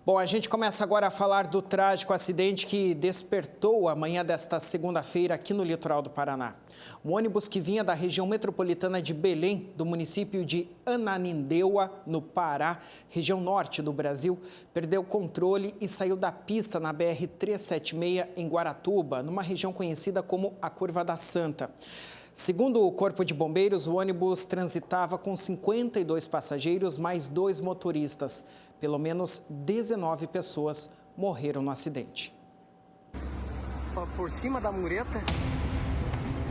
Bom, a gente começa agora a falar do trágico acidente que despertou a manhã desta segunda-feira aqui no litoral do Paraná. Um ônibus que vinha da região metropolitana de Belém, do município de Ananindeua, no Pará, região norte do Brasil, perdeu o controle e saiu da pista na BR-376 em Guaratuba, numa região conhecida como a Curva da Santa. Segundo o Corpo de Bombeiros, o ônibus transitava com 52 passageiros, mais 2 motoristas. Pelo menos 19 pessoas morreram no acidente. Por cima da mureta,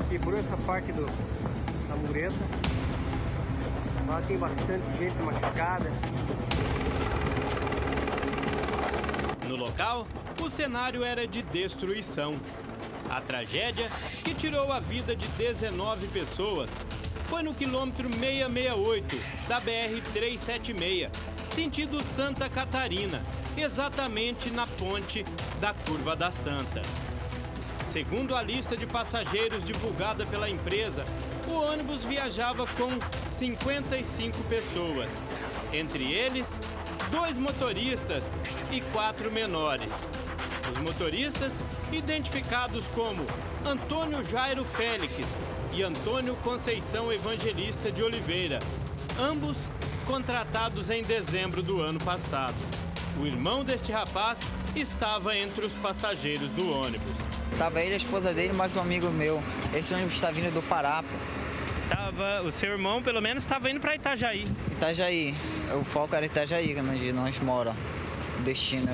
quebrou essa parte da mureta. Lá tem bastante gente machucada. No local, o cenário era de destruição. A tragédia, que tirou a vida de 19 pessoas, foi no quilômetro 668 da BR-376, sentido Santa Catarina, exatamente na ponte da Curva da Santa. Segundo a lista de passageiros divulgada pela empresa, o ônibus viajava com 55 pessoas, entre eles 2 motoristas e 4 menores. Os motoristas, identificados como Antônio Jairo Félix e Antônio Conceição Evangelista de Oliveira, ambos contratados em dezembro do ano passado. O irmão deste rapaz estava entre os passageiros do ônibus. Estava ele, a esposa dele, mais um amigo meu. Esse ônibus está vindo do Pará. O seu irmão, pelo menos, estava indo para Itajaí. Itajaí. O foco era Itajaí, onde nós moramos. O destino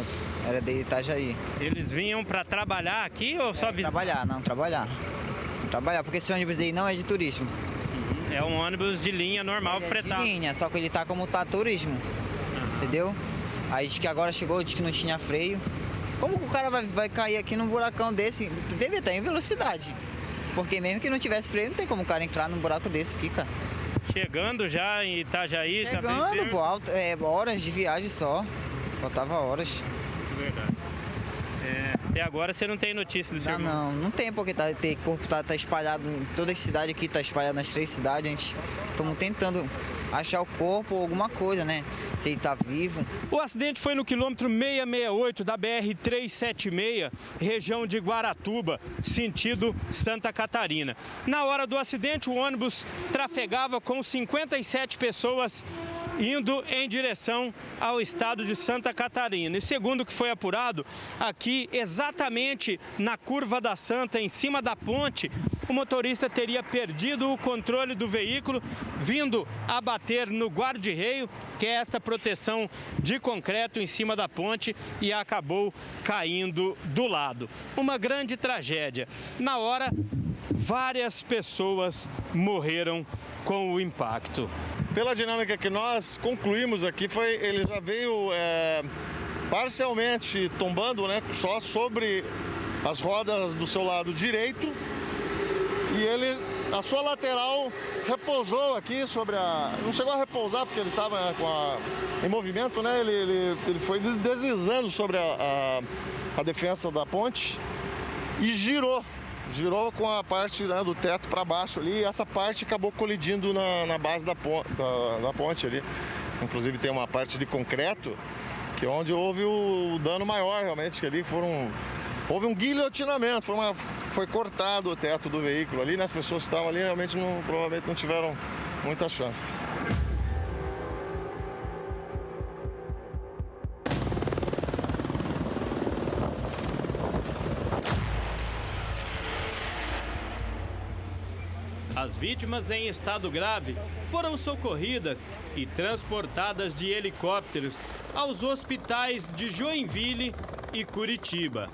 era de Itajaí. Eles vinham para trabalhar aqui ou só visitar? Trabalhar, porque esse ônibus aí não é de turismo. É um ônibus de linha normal, fretado. De linha, só que ele tá como tá turismo, entendeu? Aí diz que agora chegou, diz que não tinha freio. Como que o cara vai cair aqui num buracão desse? Deve estar em velocidade. Porque mesmo que não tivesse freio, não tem como o cara entrar num buraco desse aqui, cara. Chegando já em Itajaí? Chegando, pô, horas de viagem só. Faltava horas. Verdade. Até agora você não tem notícia do seu irmão? Não tem, porque o corpo tá espalhado em toda a cidade aqui, tá espalhado nas 3 cidades. A gente estamos tentando achar o corpo ou alguma coisa, né? Se ele tá vivo. O acidente foi no quilômetro 668 da BR-376, região de Guaratuba, sentido Santa Catarina. Na hora do acidente, o ônibus trafegava com 57 pessoas indo em direção ao estado de Santa Catarina. E segundo o que foi apurado, aqui exatamente na Curva da Santa, em cima da ponte, o motorista teria perdido o controle do veículo, vindo a bater no guarda-reio, que é esta proteção de concreto em cima da ponte, e acabou caindo do lado. Uma grande tragédia. Na hora, várias pessoas morreram com o impacto. Pela dinâmica que nós concluímos aqui, ele já veio parcialmente tombando, né, só sobre as rodas do seu lado direito, e a sua lateral repousou aqui sobre não chegou a repousar porque ele estava em movimento, né? Ele foi deslizando sobre a defensa da ponte e girou com a parte, né, do teto para baixo ali, e essa parte acabou colidindo na base da ponte ali. Inclusive tem uma parte de concreto, que é onde houve o dano maior, realmente, que ali houve um guilhotinamento, foi cortado o teto do veículo ali, né? As pessoas que estavam ali realmente provavelmente não tiveram muita chance. As vítimas em estado grave foram socorridas e transportadas de helicópteros aos hospitais de Joinville e Curitiba.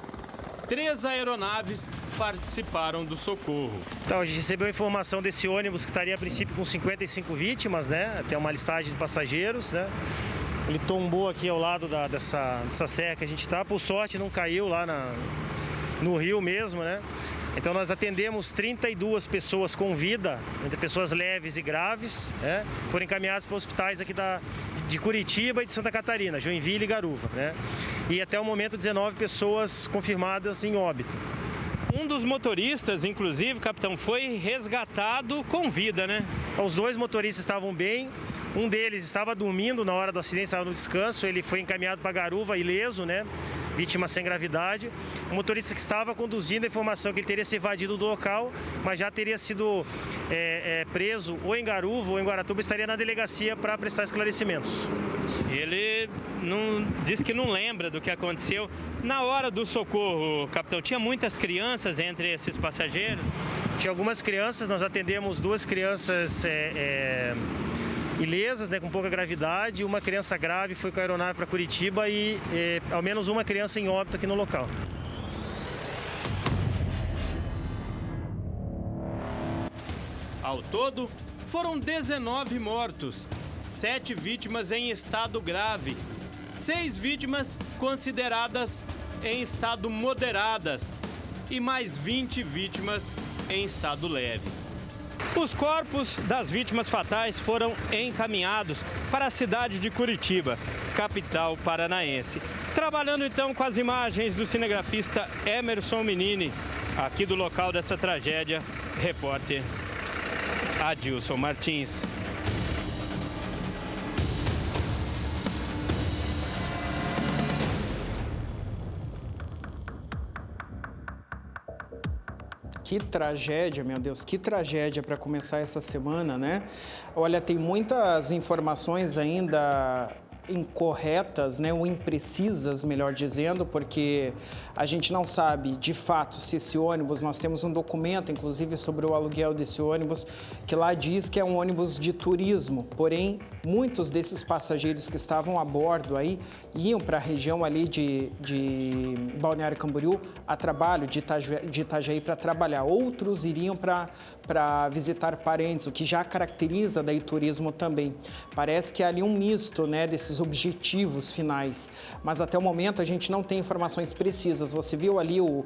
3 aeronaves participaram do socorro. Então, a gente recebeu a informação desse ônibus que estaria a princípio com 55 vítimas, né? Tem uma listagem de passageiros, né? Ele tombou aqui ao lado dessa serra que a gente está. Por sorte, não caiu lá no rio mesmo, né? Então nós atendemos 32 pessoas com vida, entre pessoas leves e graves, né? Foram encaminhadas para hospitais aqui de Curitiba e de Santa Catarina, Joinville e Garuva, né? E até o momento 19 pessoas confirmadas em óbito. Um dos motoristas, inclusive, capitão, foi resgatado com vida, né? Os 2 motoristas estavam bem, Um deles estava dormindo na hora do acidente, estava no descanso, ele foi encaminhado para Garuva ileso, né? Vítima sem gravidade. O motorista que estava conduzindo, a informação que ele teria se evadido do local, mas já teria sido preso ou em Garuva ou em Guaratuba, estaria na delegacia para prestar esclarecimentos. Ele disse que não lembra do que aconteceu. Na hora do socorro, capitão, tinha muitas crianças entre esses passageiros? Tinha algumas crianças, nós atendemos 2 crianças ilesas, né, com pouca gravidade, uma criança grave foi com a aeronave para Curitiba e ao menos uma criança em óbito aqui no local. Ao todo, foram 19 mortos, 7 vítimas em estado grave, 6 vítimas consideradas em estado moderadas e mais 20 vítimas em estado leve. Os corpos das vítimas fatais foram encaminhados para a cidade de Curitiba, capital paranaense. Trabalhando então com as imagens do cinegrafista Emerson Menini, aqui do local dessa tragédia, repórter Adilson Martins. Que tragédia, meu Deus, que tragédia para começar essa semana, né? Olha, tem muitas informações ainda incorretas, né, ou imprecisas, melhor dizendo, porque a gente não sabe de fato se esse ônibus, nós temos um documento, inclusive, sobre o aluguel desse ônibus, que lá diz que é um ônibus de turismo, porém, muitos desses passageiros que estavam a bordo aí iam para a região ali de Balneário Camboriú a trabalho, de Itajaí para trabalhar, outros iriam para visitar parentes, o que já caracteriza daí turismo também. Parece que há ali um misto, né, desses objetivos finais, mas até o momento a gente não tem informações precisas. Você viu ali o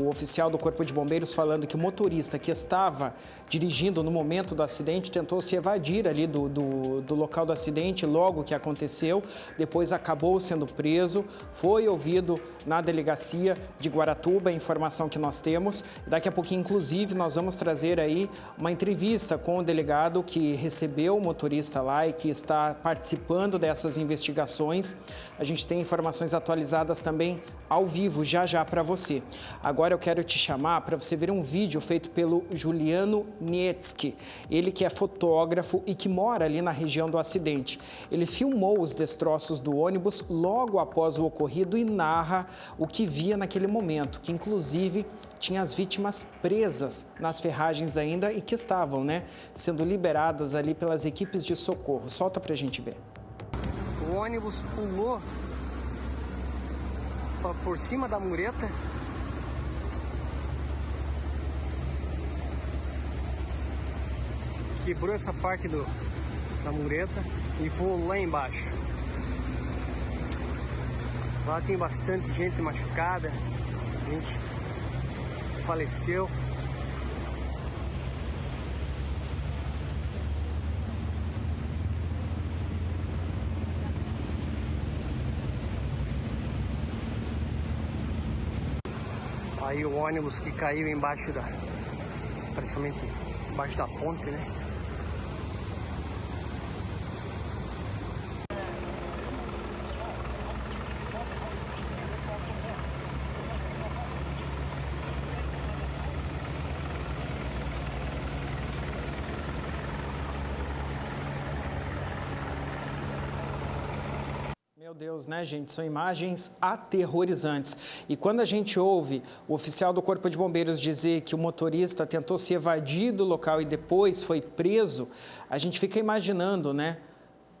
oficial do Corpo de Bombeiros falando que o motorista que estava dirigindo no momento do acidente tentou se evadir ali do local do acidente logo que aconteceu, depois acabou sendo preso, foi ouvido na delegacia de Guaratuba, a informação que nós temos. Daqui a pouquinho, inclusive, nós vamos trazer aí uma entrevista com o delegado que recebeu o motorista lá e que está participando dessas investigações. A gente tem informações atualizadas também ao vivo, já para você. Agora eu quero te chamar para você ver um vídeo feito pelo Juliano Nietzsche, ele que é fotógrafo e que mora ali na região do acidente. Ele filmou os destroços do ônibus logo após o ocorrido e narra o que via naquele momento, que inclusive tinha as vítimas presas nas ferragens ainda e que estavam, né, sendo liberadas ali pelas equipes de socorro. Solta pra gente ver. O ônibus pulou por cima da mureta. Quebrou essa parte da mureta e voou lá embaixo. Lá tem bastante gente machucada, gente faleceu. Aí o ônibus que caiu embaixo praticamente embaixo da ponte, né? Meu Deus, né, gente? São imagens aterrorizantes. E quando a gente ouve o oficial do Corpo de Bombeiros dizer que o motorista tentou se evadir do local e depois foi preso, a gente fica imaginando, né?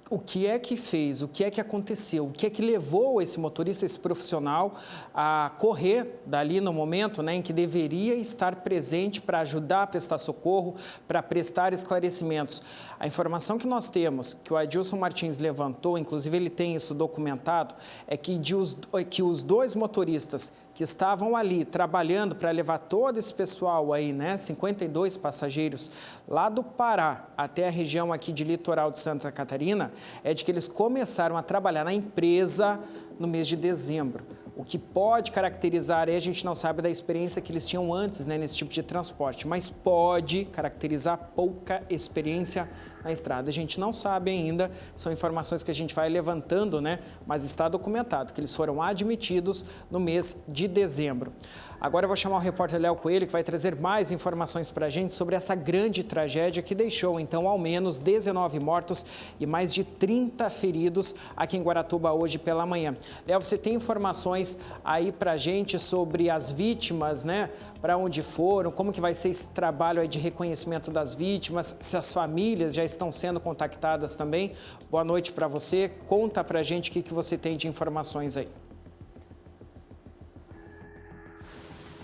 O que é que fez, o que é que aconteceu, o que é que levou esse motorista, esse profissional a correr dali no momento, né, em que deveria estar presente para ajudar a prestar socorro, para prestar esclarecimentos. A informação que nós temos, que o Adilson Martins levantou, inclusive ele tem isso documentado, é que os 2 motoristas que estavam ali trabalhando para levar todo esse pessoal aí, né, 52 passageiros, lá do Pará até a região aqui de litoral de Santa Catarina, é de que eles começaram a trabalhar na empresa no mês de dezembro. O que pode caracterizar, a gente não sabe da experiência que eles tinham antes, né, nesse tipo de transporte, mas pode caracterizar pouca experiência na estrada. A gente não sabe ainda, são informações que a gente vai levantando, né, mas está documentado que eles foram admitidos no mês de dezembro. Agora eu vou chamar o repórter Léo Coelho, que vai trazer mais informações para a gente sobre essa grande tragédia que deixou, então, ao menos 19 mortos e mais de 30 feridos aqui em Guaratuba hoje pela manhã. Léo, você tem informações aí para a gente sobre as vítimas, né? Para onde foram, como que vai ser esse trabalho aí de reconhecimento das vítimas, se as famílias já estão sendo contactadas também. Boa noite para você. Conta para a gente o que você tem de informações aí.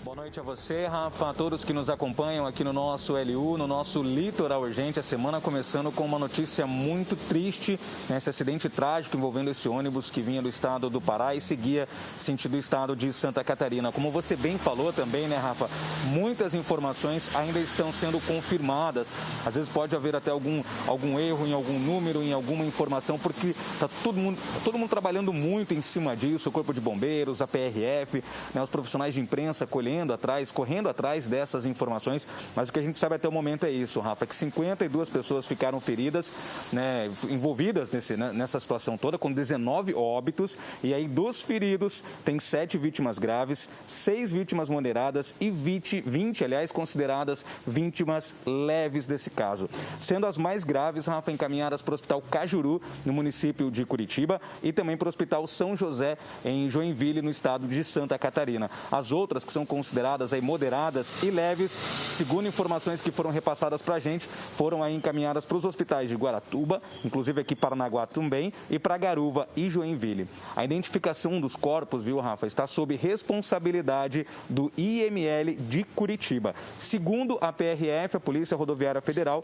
Boa noite a você, Rafa, a todos que nos acompanham aqui no nosso LU, no nosso Litoral Urgente. A semana começando com uma notícia muito triste, né? Esse acidente trágico envolvendo esse ônibus que vinha do estado do Pará e seguia sentido do estado de Santa Catarina. Como você bem falou também, né, Rafa, muitas informações ainda estão sendo confirmadas. Às vezes pode haver até algum erro em algum número, em alguma informação, porque está todo mundo trabalhando muito em cima disso, o Corpo de Bombeiros, a PRF, né, os profissionais de imprensa correndo atrás dessas informações, mas o que a gente sabe até o momento é isso, Rafa, que 52 pessoas ficaram feridas, né, envolvidas nessa situação toda, com 19 óbitos, e aí dos feridos tem 7 vítimas graves, 6 vítimas moderadas e 20, consideradas vítimas leves desse caso, sendo as mais graves, Rafa, encaminhadas para o Hospital Cajuru, no município de Curitiba, e também para o Hospital São José, em Joinville, no estado de Santa Catarina. As outras, que são consideradas aí moderadas e leves, segundo informações que foram repassadas para a gente, foram aí encaminhadas para os hospitais de Guaratuba, inclusive aqui Paranaguá também, e para Garuva e Joinville. A identificação dos corpos, viu, Rafa, está sob responsabilidade do IML de Curitiba. Segundo a PRF, a Polícia Rodoviária Federal,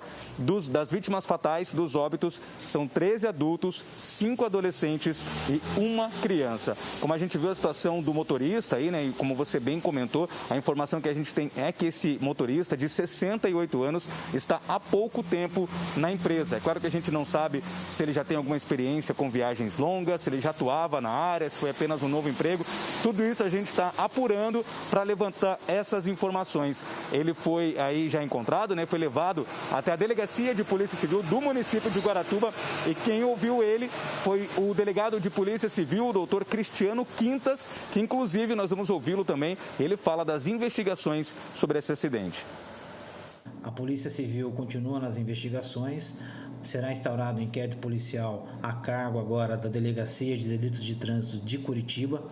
das vítimas fatais dos óbitos, são 13 adultos, 5 adolescentes e 1 criança. Como a gente viu a situação do motorista aí, né, e como você bem comentou, a informação que a gente tem é que esse motorista de 68 anos está há pouco tempo na empresa. É claro que a gente não sabe se ele já tem alguma experiência com viagens longas, se ele já atuava na área, se foi apenas um novo emprego. Tudo isso a gente está apurando para levantar essas informações. Ele foi aí já encontrado, né? Foi levado até a Delegacia de Polícia Civil do município de Guaratuba, e quem ouviu ele foi o delegado de Polícia Civil, o doutor Cristiano Quintas, que inclusive nós vamos ouvi-lo também. Ele fala das investigações sobre esse acidente. A Polícia Civil continua nas investigações. Será instaurado um inquérito policial a cargo agora da Delegacia de Delitos de Trânsito de Curitiba.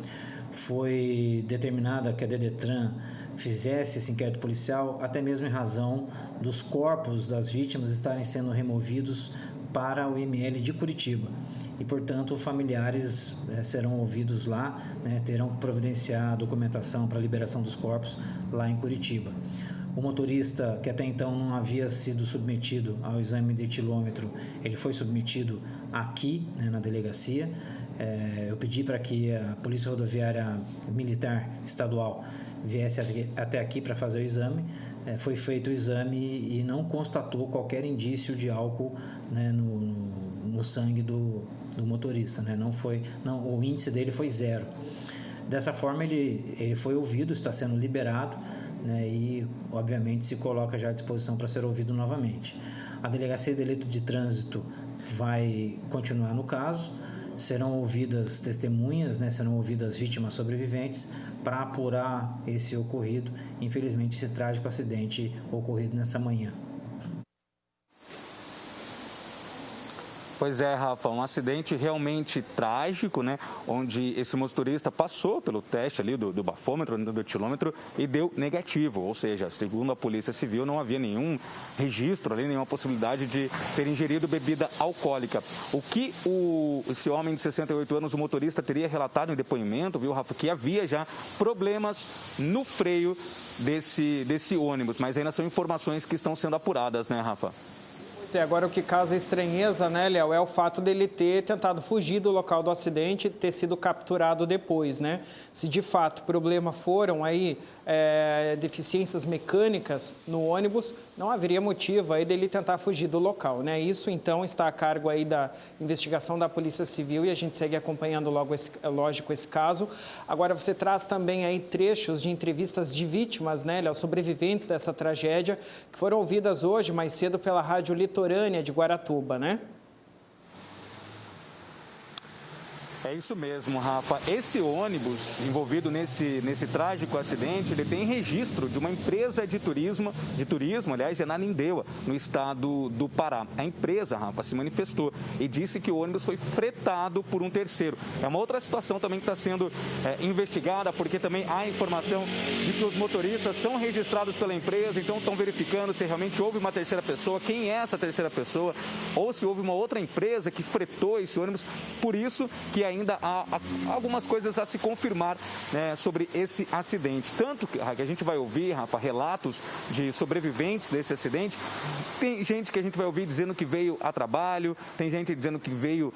Foi determinada que a DDTran fizesse esse inquérito policial, até mesmo em razão dos corpos das vítimas estarem sendo removidos para o IML de Curitiba. E, portanto, familiares serão ouvidos lá, né, terão que providenciar a documentação para a liberação dos corpos lá em Curitiba. O motorista, que até então não havia sido submetido ao exame de etilômetro, ele foi submetido aqui, né, na delegacia. Eu pedi para que a Polícia Rodoviária Militar Estadual viesse até aqui para fazer o exame. Foi feito o exame e não constatou qualquer indício de álcool, né, no sangue do motorista, né? O índice dele foi 0. Dessa forma, ele foi ouvido, está sendo liberado, né? E, obviamente, se coloca já à disposição para ser ouvido novamente. A Delegacia de Delito de Trânsito vai continuar no caso, serão ouvidas testemunhas, né? Serão ouvidas vítimas sobreviventes para apurar esse ocorrido, infelizmente, esse trágico acidente ocorrido nessa manhã. Pois é, Rafa, um acidente realmente trágico, né? Onde esse motorista passou pelo teste ali do bafômetro, do etilômetro, e deu negativo. Ou seja, segundo a Polícia Civil, não havia nenhum registro ali, nenhuma possibilidade de ter ingerido bebida alcoólica. O que esse homem de 68 anos, o motorista, teria relatado em depoimento, viu, Rafa, que havia já problemas no freio desse ônibus. Mas ainda são informações que estão sendo apuradas, né, Rafa? Agora o que causa estranheza, né, Léo, é o fato dele ter tentado fugir do local do acidente e ter sido capturado depois, né? Se de fato o problema foram aí deficiências mecânicas no ônibus, não haveria motivo aí dele tentar fugir do local, né? Isso então está a cargo aí da investigação da Polícia Civil e a gente segue acompanhando lógico esse caso. Agora você traz também aí trechos de entrevistas de vítimas, né, Léo, sobreviventes dessa tragédia, que foram ouvidas hoje mais cedo pela Rádio Litorânea de Guaratuba, né? É isso mesmo, Rafa. Esse ônibus envolvido nesse trágico acidente, ele tem registro de uma empresa de turismo, aliás, de Ananindeua, no estado do Pará. A empresa, Rafa, se manifestou e disse que o ônibus foi fretado por um terceiro. É uma outra situação também que está sendo investigada, porque também há informação de que os motoristas são registrados pela empresa, então estão verificando se realmente houve uma terceira pessoa, quem é essa terceira pessoa, ou se houve uma outra empresa que fretou esse ônibus. Por isso que ainda há algumas coisas a se confirmar, né, sobre esse acidente. Tanto que a gente vai ouvir, Rafa, relatos de sobreviventes desse acidente. Tem gente que a gente vai ouvir dizendo que veio a trabalho, tem gente dizendo que veio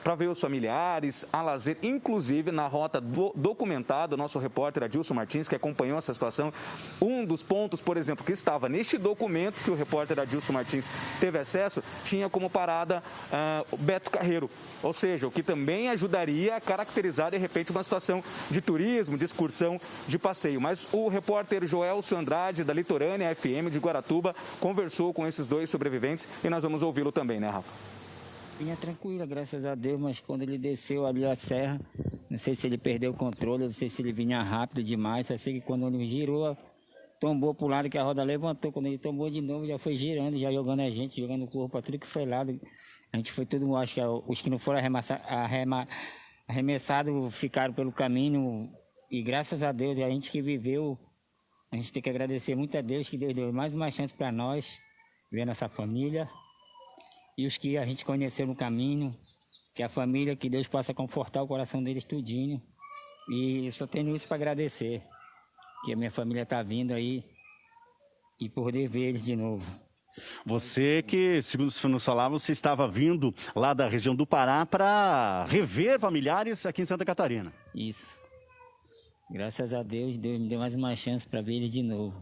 para ver os familiares, a lazer. Inclusive, na rota documentada, o nosso repórter Adilson Martins, que acompanhou essa situação, um dos pontos, por exemplo, que estava neste documento que o repórter Adilson Martins teve acesso, tinha como parada Beto Carreiro. Ou seja, o que também ajudaria a caracterizar, de repente, uma situação de turismo, de excursão, de passeio. Mas o repórter Joelso Andrade, da Litorânea FM de Guaratuba, conversou com esses dois sobreviventes e nós vamos ouvi-lo também, né, Rafa? Vinha tranquila, graças a Deus, mas quando ele desceu ali a serra, não sei se ele perdeu o controle, não sei se ele vinha rápido demais, só sei que quando ele girou, tombou para o lado que a roda levantou, quando ele tombou de novo, já foi girando, já jogando a gente, jogando o corpo para tudo que foi lado. A gente foi tudo, acho que os que não foram arremessados ficaram pelo caminho e graças a Deus, a gente que viveu, a gente tem que agradecer muito a Deus que Deus deu mais uma chance para nós, ver nossa família e os que a gente conheceu no caminho, que a família, que Deus possa confortar o coração deles tudinho e eu só tenho isso para agradecer, que a minha família está vindo aí e poder ver eles de novo. Você que, segundo você nos falava, você estava vindo lá da região do Pará para rever familiares aqui em Santa Catarina. Isso. Graças a Deus, Deus me deu mais uma chance para ver ele de novo.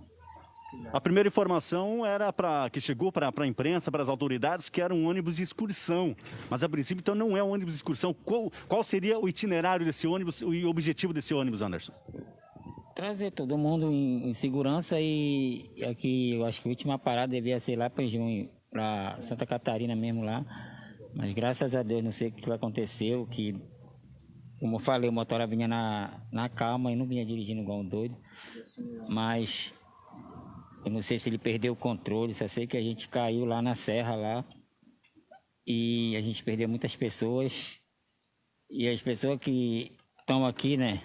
A primeira informação era que chegou para a imprensa, para as autoridades, que era um ônibus de excursão. Mas a princípio, então, não é um ônibus de excursão. Qual seria o itinerário desse ônibus e o objetivo desse ônibus, Anderson? Trazer todo mundo em segurança e aqui eu acho que a última parada devia ser lá para Santa Catarina mesmo lá. Mas graças a Deus não sei o que aconteceu, que como eu falei, o motora vinha na calma e não vinha dirigindo igual um doido. Mas eu não sei se ele perdeu o controle, só sei que a gente caiu lá na serra lá e a gente perdeu muitas pessoas. E as pessoas que estão aqui, né?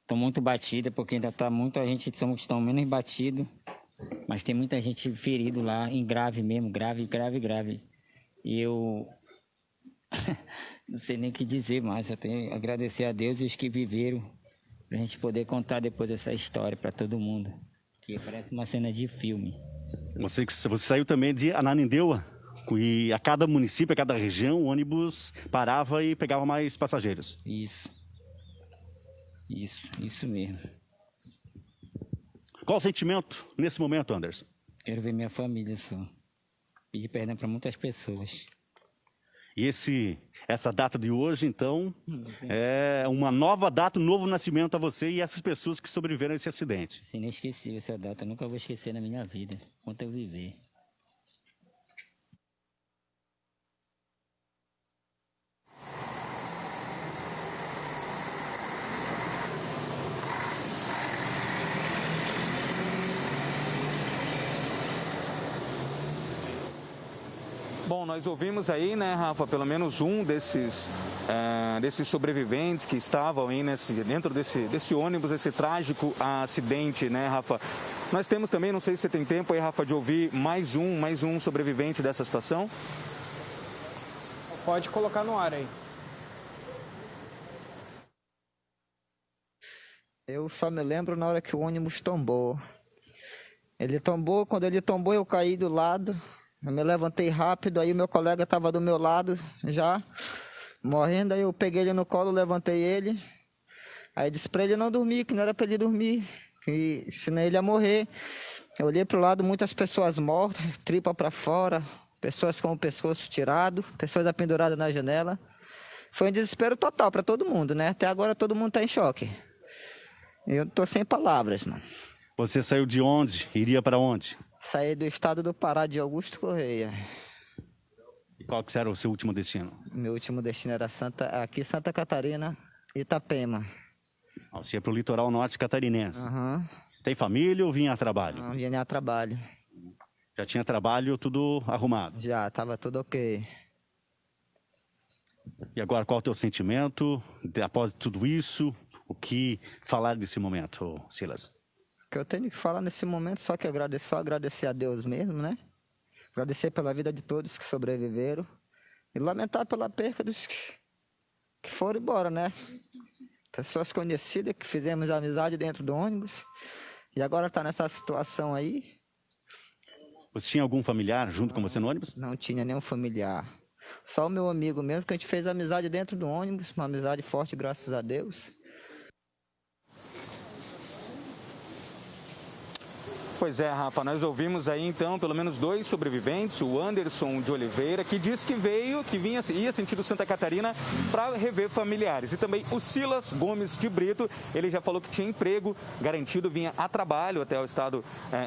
Estão muito batidas, porque ainda está muita gente, estão menos batidos, mas tem muita gente ferido lá, em grave mesmo, grave. E eu não sei nem o que dizer mais, eu tenho que agradecer a Deus e os que viveram, para a gente poder contar depois essa história para todo mundo, que parece uma cena de filme. Você saiu também de Ananindeua, e a cada município, a cada região, o ônibus parava e pegava mais passageiros. Isso mesmo. Qual o sentimento nesse momento, Anderson? Quero ver minha família só. Pedir perdão para muitas pessoas. E essa data de hoje, então, é uma nova data, um novo nascimento a você e essas pessoas que sobreviveram a esse acidente. É inesquecível essa data, eu nunca vou esquecer na minha vida, enquanto eu viver. Bom, nós ouvimos aí, né, Rafa, pelo menos um desses sobreviventes que estavam aí dentro desse ônibus, esse trágico acidente, né, Rafa? Nós temos também, não sei se você tem tempo aí, Rafa, de ouvir mais um sobrevivente dessa situação. Pode colocar no ar aí. Eu só me lembro na hora que o ônibus tombou. Quando ele tombou, eu caí do lado. Eu me levantei rápido, aí o meu colega estava do meu lado já, morrendo, aí eu peguei ele no colo, levantei ele. Aí disse para ele não dormir, que não era para ele dormir, que senão ele ia morrer. Eu olhei para o lado, muitas pessoas mortas, tripa para fora, pessoas com o pescoço tirado, pessoas apenduradas na janela. Foi um desespero total para todo mundo, né? Até agora todo mundo está em choque. Eu tô sem palavras, mano. Você saiu de onde? Iria para onde? Saí do estado do Pará, de Augusto Correia. E qual que era o seu último destino? Meu último destino era Santa Catarina, Itapema. Você ia para o litoral norte catarinense. Uhum. Tem família ou vinha a trabalho? Não, vinha a trabalho. Já tinha trabalho tudo arrumado? Já, estava tudo ok. E agora, qual é o teu sentimento após tudo isso? O que falar desse momento, Silas? O que eu tenho que falar nesse momento, só agradecer a Deus mesmo, né? Agradecer pela vida de todos que sobreviveram e lamentar pela perca dos que foram embora, né? Pessoas conhecidas que fizemos amizade dentro do ônibus e agora está nessa situação aí. Você tinha algum familiar junto com você no ônibus? Não tinha nenhum familiar. Só o meu amigo mesmo, que a gente fez amizade dentro do ônibus, uma amizade forte, graças a Deus. Pois é, Rafa, nós ouvimos aí então pelo menos 2 sobreviventes, o Anderson de Oliveira, que disse que ia sentido Santa Catarina para rever familiares. E também o Silas Gomes de Brito, ele já falou que tinha emprego garantido, vinha a trabalho até o estado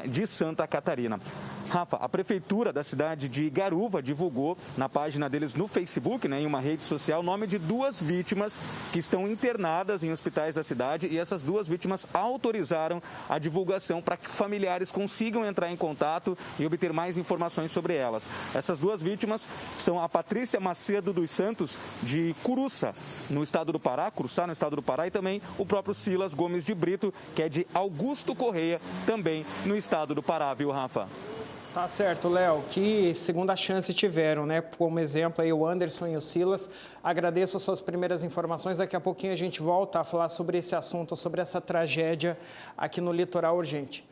de Santa Catarina. Rafa, a prefeitura da cidade de Garuva divulgou na página deles no Facebook, em uma rede social, o nome de 2 vítimas que estão internadas em hospitais da cidade e essas 2 vítimas autorizaram a divulgação para que familiares consigam entrar em contato e obter mais informações sobre elas. Essas 2 vítimas são a Patrícia Macedo dos Santos, de Curuçá, no estado do Pará, e também o próprio Silas Gomes de Brito, que é de Augusto Correia, também no estado do Pará, viu, Rafa? Tá certo, Léo. Que segunda chance tiveram, né? Como exemplo aí o Anderson e o Silas. Agradeço as suas primeiras informações. Daqui a pouquinho a gente volta a falar sobre esse assunto, sobre essa tragédia aqui no Litoral Urgente.